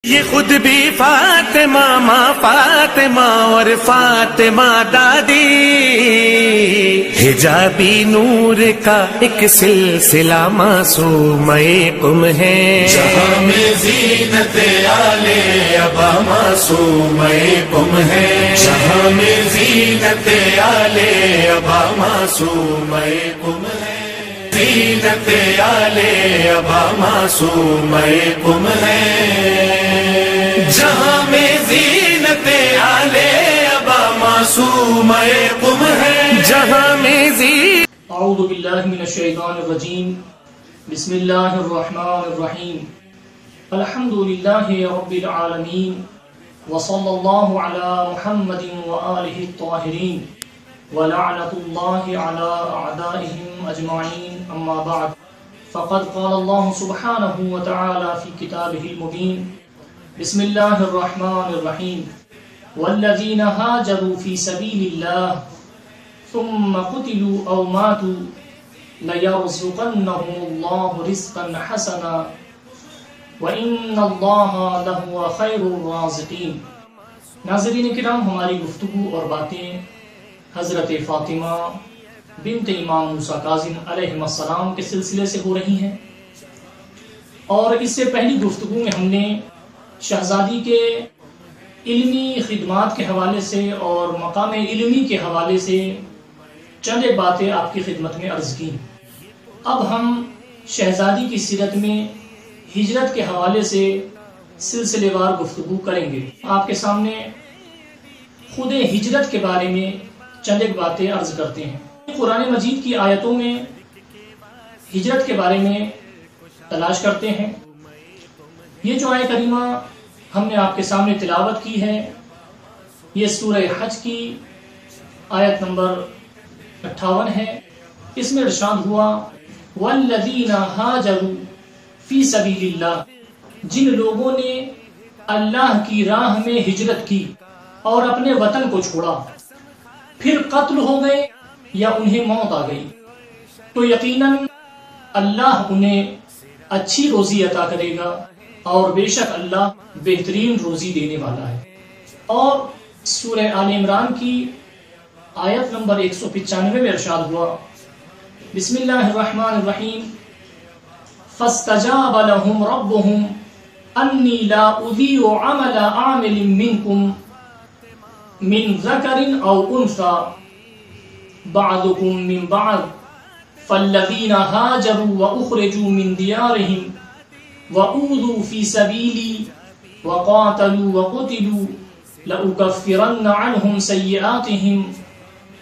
یہ خود بھی فاطمہ ماں فاطمہ اور فاطمہ دادی حجابی نور کا ایک سلسلہ معصومہ قم ہے، جہاں میں زینت آلے ابا معصومہ قم ہے، جہاں میں زینت آلے ابا معصومہ قم ہے، زینت آلے ابا معصومہ قم ہے، جہاں میں زینت آلے ابا معصومہ قم ہے، جہاں میں اعوذ باللہ من الشیطان الرجیم، بسم اللہ الرحمن الرحیم، الحمد للہ رب العالمین، وصلی اللہ علی محمد وآلہ الطاہرین، ولعنۃ اللہ علی اعدائہم اجمعین، اما بعد فقد قال اللہ سبحانہ وتعالی فی کتابہ المبین، بسم اللہ الرحمن الرحیم، والذین ہاجروا فی سبیل اللہ ثم قتلوا او ماتوا لیرزقنهم اللہ رزقا حسنا وان اللہ لہو خیر الرازقین۔ ناظرین کرام، ہماری گفتگو اور باتیں حضرت فاطمہ بنت امام موسیٰ کاظم علیہ السلام کے سلسلے سے ہو رہی ہیں، اور اس سے پہلی گفتگو میں ہم نے شہزادی کے علمی خدمات کے حوالے سے اور مقام علمی کے حوالے سے چند باتیں آپ کی خدمت میں عرض کی۔ اب ہم شہزادی کی سیرت میں ہجرت کے حوالے سے سلسلے وار گفتگو کریں گے۔ آپ کے سامنے خود ہجرت کے بارے میں چند باتیں عرض کرتے ہیں۔ قرآن مجید کی آیتوں میں ہجرت کے بارے میں تلاش کرتے ہیں۔ یہ جو آیت کریمہ ہم نے آپ کے سامنے تلاوت کی ہے، یہ سورہ حج کی آیت نمبر 58 ہے۔ اس میں ارشاد ہوا والذین ہاجروا فی سبیل اللہ، جن لوگوں نے اللہ کی راہ میں ہجرت کی اور اپنے وطن کو چھوڑا، پھر قتل ہو گئے یا انہیں موت آ گئی، تو یقیناً اللہ انہیں اچھی روزی عطا کرے گا، اور بے شک اللہ بہترین روزی دینے والا ہے۔ اور سورہ آل عمران کی آیت نمبر 195 میں ارشاد ہوا بسم اللہ الرحمن الرحیم، فاستجاب لهم ربهم انی لا اضیع عمل عامل منکم من ذکر او انثى بعضکم من بعض فالذین ہاجروا واخرجوا من دیارهم وَأُوذُوا فِي سَبِيلِي وَقَاتَلُوا وَقُتِلُوا لَأُكَفِّرَنَّ عَنْهُمْ سَيِّئَاتِهِمْ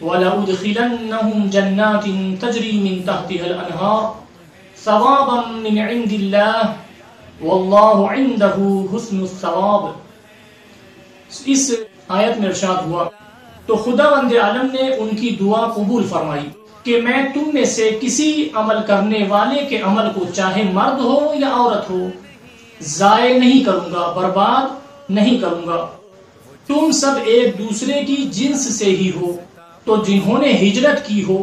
وَلَأُدْخِلَنَّهُمْ جَنَّاتٍ تَجْرِي مِنْ تَحْتِهَا الْأَنْهَارُ ثَوَابًا مِنْ عِنْدِ اللَّهِ وَاللَّهُ عِنْدَهُ حُسْنُ الثَّوَابِ۔ اس آیت میں ارشاد ہوا تو خداوند عالم نے ان کی دعا قبول فرمائی کہ میں تم میں سے کسی عمل کرنے والے کے عمل کو چاہے مرد ہو یا عورت ہو ضائع نہیں کروں گا، برباد نہیں کروں گا۔ تم سب ایک دوسرے کی جنس سے ہی ہو، تو جنہوں نے ہجرت کی ہو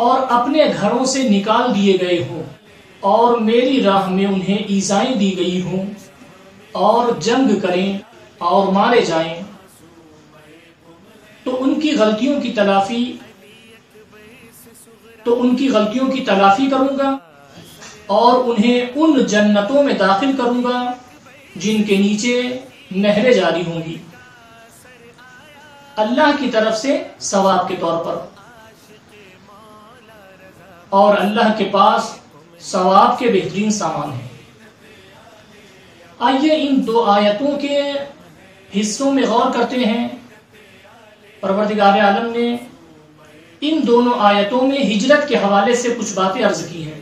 اور اپنے گھروں سے نکال دیے گئے ہوں اور میری راہ میں انہیں ایذائیں دی گئی ہوں اور جنگ کریں اور مارے جائیں، تو ان کی غلطیوں کی تلافی کروں گا اور انہیں ان جنتوں میں داخل کروں گا جن کے نیچے نہریں جاری ہوں گی، اللہ کی طرف سے ثواب کے طور پر، اور اللہ کے پاس ثواب کے بہترین سامان ہیں۔ آئیے ان دو آیتوں کے حصوں میں غور کرتے ہیں۔ پروردگار عالم نے ان دونوں آیتوں میں ہجرت کے حوالے سے کچھ باتیں عرض کی ہیں،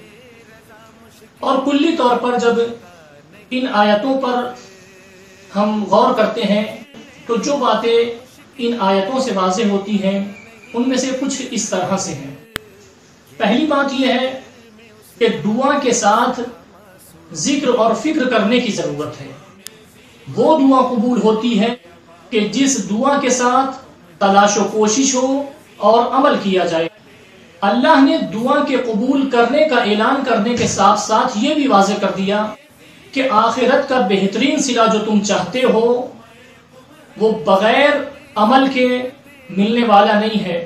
اور کلی طور پر جب ان آیتوں پر ہم غور کرتے ہیں تو جو باتیں ان آیتوں سے واضح ہوتی ہیں ان میں سے کچھ اس طرح سے ہیں۔ پہلی بات یہ ہے کہ دعا کے ساتھ ذکر اور فکر کرنے کی ضرورت ہے۔ وہ دعا قبول ہوتی ہے کہ جس دعا کے ساتھ تلاش و کوشش ہو اور عمل کیا جائے۔ اللہ نے دعا کے قبول کرنے کا اعلان کرنے کے ساتھ ساتھ یہ بھی واضح کر دیا کہ آخرت کا بہترین صلہ جو تم چاہتے ہو وہ بغیر عمل کے ملنے والا نہیں ہے،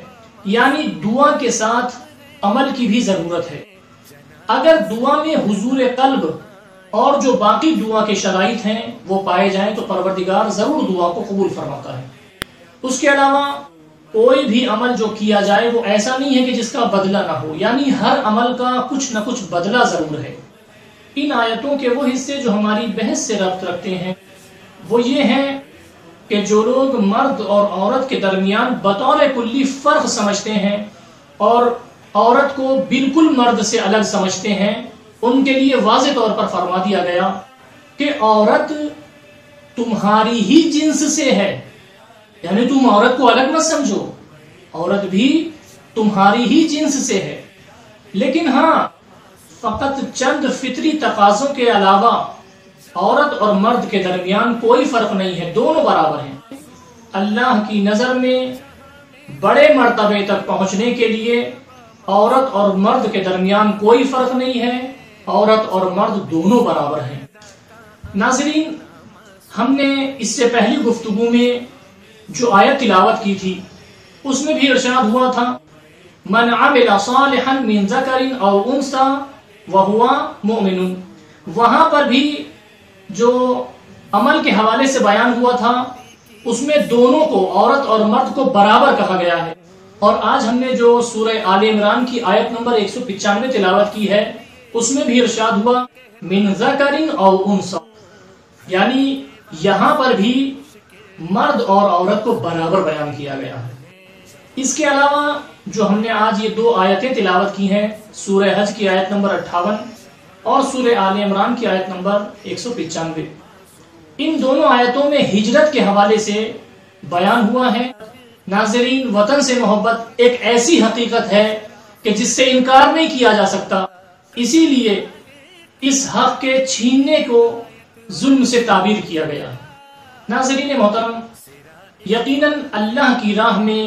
یعنی دعا کے ساتھ عمل کی بھی ضرورت ہے۔ اگر دعا میں حضور قلب اور جو باقی دعا کے شرائط ہیں وہ پائے جائیں تو پروردگار ضرور دعا کو قبول فرماتا ہے۔ اس کے علاوہ کوئی بھی عمل جو کیا جائے وہ ایسا نہیں ہے کہ جس کا بدلہ نہ ہو، یعنی ہر عمل کا کچھ نہ کچھ بدلہ ضرور ہے۔ ان آیتوں کے وہ حصے جو ہماری بحث سے ربط رکھتے ہیں وہ یہ ہیں کہ جو لوگ مرد اور عورت کے درمیان بطور کلی فرق سمجھتے ہیں اور عورت کو بالکل مرد سے الگ سمجھتے ہیں، ان کے لیے واضح طور پر فرما دیا گیا کہ عورت تمہاری ہی جنس سے ہے، یعنی تم عورت کو الگ مت سمجھو، عورت بھی تمہاری ہی جنس سے ہے، لیکن ہاں فقط چند فطری تقاضوں کے علاوہ عورت اور مرد کے درمیان کوئی فرق نہیں ہے، دونوں برابر ہیں۔ اللہ کی نظر میں بڑے مرتبے تک پہنچنے کے لیے عورت اور مرد کے درمیان کوئی فرق نہیں ہے، عورت اور مرد دونوں برابر ہیں۔ ناظرین، ہم نے اس سے پہلی گفتگو میں جو آیت تلاوت کی تھی اس میں بھی ارشاد ہوا تھا من عمل صالحا من ذکر او انثى وهو مؤمن، وہاں پر بھی جو عمل کے حوالے سے بیان ہوا تھا اس میں دونوں کو، عورت اور مرد کو برابر کہا گیا ہے۔ اور آج ہم نے جو سورہ آل عمران کی آیت نمبر 195 تلاوت کی ہے اس میں بھی ارشاد ہوا من ذکر او انثى، یعنی یہاں پر بھی مرد اور عورت کو برابر بیان کیا گیا ہے۔ اس کے علاوہ جو ہم نے آج یہ دو آیتیں تلاوت کی ہیں، سورہ حج کی آیت نمبر 58 اور سورہ آل عمران کی آیت نمبر 195، ان دونوں آیتوں میں ہجرت کے حوالے سے بیان ہوا ہے۔ ناظرین، وطن سے محبت ایک ایسی حقیقت ہے کہ جس سے انکار نہیں کیا جا سکتا، اسی لیے اس حق کے چھیننے کو ظلم سے تعبیر کیا گیا ہے۔ ناظرین محترم، یقیناً اللہ کی راہ میں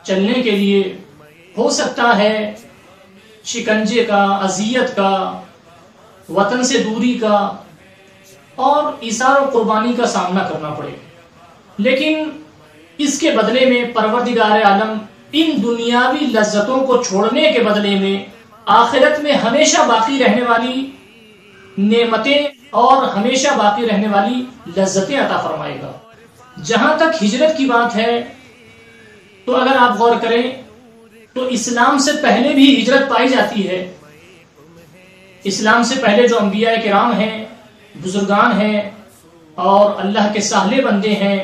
چلنے کے لیے ہو سکتا ہے شکنجے کا، اذیت کا، وطن سے دوری کا اور ایثار و قربانی کا سامنا کرنا پڑے، لیکن اس کے بدلے میں پروردگار عالم ان دنیاوی لذتوں کو چھوڑنے کے بدلے میں آخرت میں ہمیشہ باقی رہنے والی نعمتیں اور ہمیشہ باقی رہنے والی لذتیں عطا فرمائے گا۔ جہاں تک ہجرت کی بات ہے تو اگر آپ غور کریں تو اسلام سے پہلے بھی ہجرت پائی جاتی ہے۔ اسلام سے پہلے جو انبیاء کرام ہیں، بزرگان ہیں اور اللہ کے صالح بندے ہیں،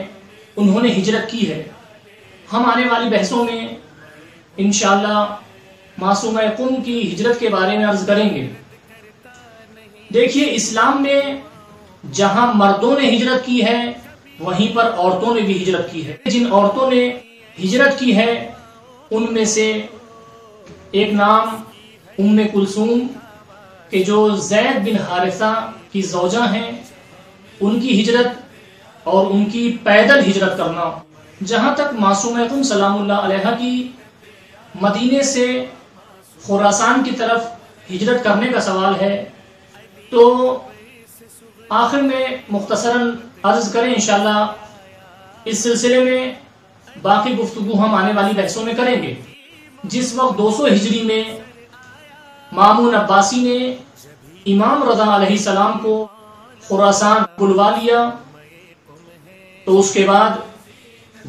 انہوں نے ہجرت کی ہے۔ ہم آنے والی بحثوں میں انشاءاللہ معصومہ قم کی ہجرت کے بارے میں عرض کریں گے۔ دیکھیے، اسلام میں جہاں مردوں نے ہجرت کی ہے وہیں پر عورتوں نے بھی ہجرت کی ہے۔ جن عورتوں نے ہجرت کی ہے ان میں سے ایک نام ام کلثوم کہ جو زید بن حارثہ کی زوجہ ہیں، ان کی ہجرت اور ان کی پیدل ہجرت کرنا۔ جہاں تک معصومہ قم سلام اللہ علیہ کی مدینے سے خراسان کی طرف ہجرت کرنے کا سوال ہے تو آخر میں مختصراً عرض کریں انشاءاللہ اس سلسلے میں باقی گفتگو ہم آنے والی بحثوں میں کریں گے۔ جس وقت 200 ہجری میں مامون عباسی نے امام رضا علیہ السلام کو خراسان بلوا لیا تو اس کے بعد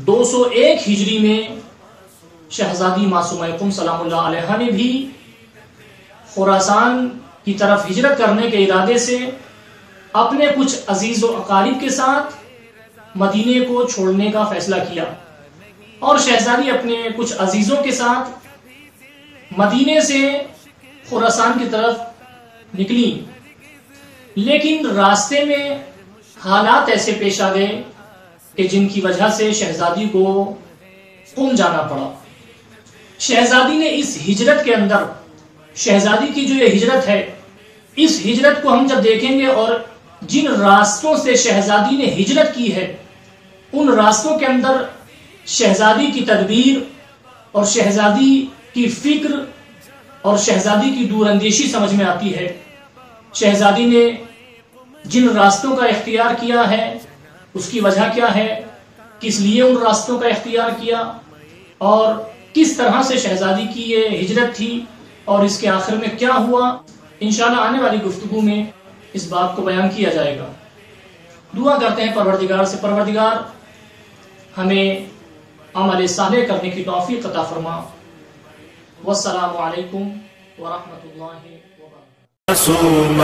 201 ہجری میں شہزادی معصومہ قم سلام اللہ علیہ نے بھی خراسان کی طرف ہجرت کرنے کے ارادے سے اپنے کچھ عزیز و اقارب کے ساتھ مدینے کو چھوڑنے کا فیصلہ کیا، اور شہزادی اپنے کچھ عزیزوں کے ساتھ مدینے سے خراسان کی طرف نکلی، لیکن راستے میں حالات ایسے پیش آ گئے کہ جن کی وجہ سے شہزادی کو قم جانا پڑا۔ شہزادی نے اس ہجرت کے اندر، شہزادی کی جو یہ ہجرت ہے، اس ہجرت کو ہم جب دیکھیں گے اور جن راستوں سے شہزادی نے ہجرت کی ہے ان راستوں کے اندر شہزادی کی تدبیر اور شہزادی کی فکر اور شہزادی کی دور اندیشی سمجھ میں آتی ہے۔ شہزادی نے جن راستوں کا اختیار کیا ہے اس کی وجہ کیا ہے، کس لیے ان راستوں کا اختیار کیا، اور کس طرح سے شہزادی کی یہ ہجرت تھی اور اس کے آخر میں کیا ہوا، انشاءاللہ آنے والی گفتگو میں اس بات کو بیان کیا جائے گا۔ دعا کرتے ہیں پروردگار سے، پروردگار ہمیں عمل صالح کرنے کی توفیق عطا فرما۔ والسلام علیکم ورحمۃ اللہ وبرکاتہ۔ معصوم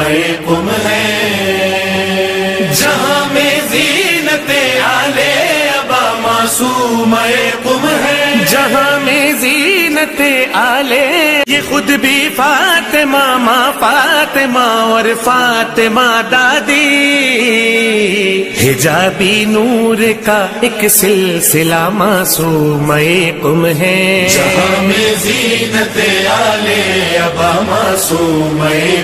قم ہے جہاں میں زینت آلے ابا، معصوم قم ہے جہاں میں زینت آلے، یہ خود بھی فاطمہ ماں فاطمہ اور فاطمہ دادی، حجابی نور کا ایک سلسلہ معصوم قم ہے۔ جہاں میں زینت آلے ابا، معصوم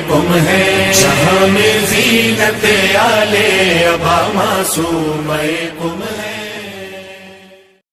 قم ہے جہاں میں زینت آلے ابا، معصوم قم ہے۔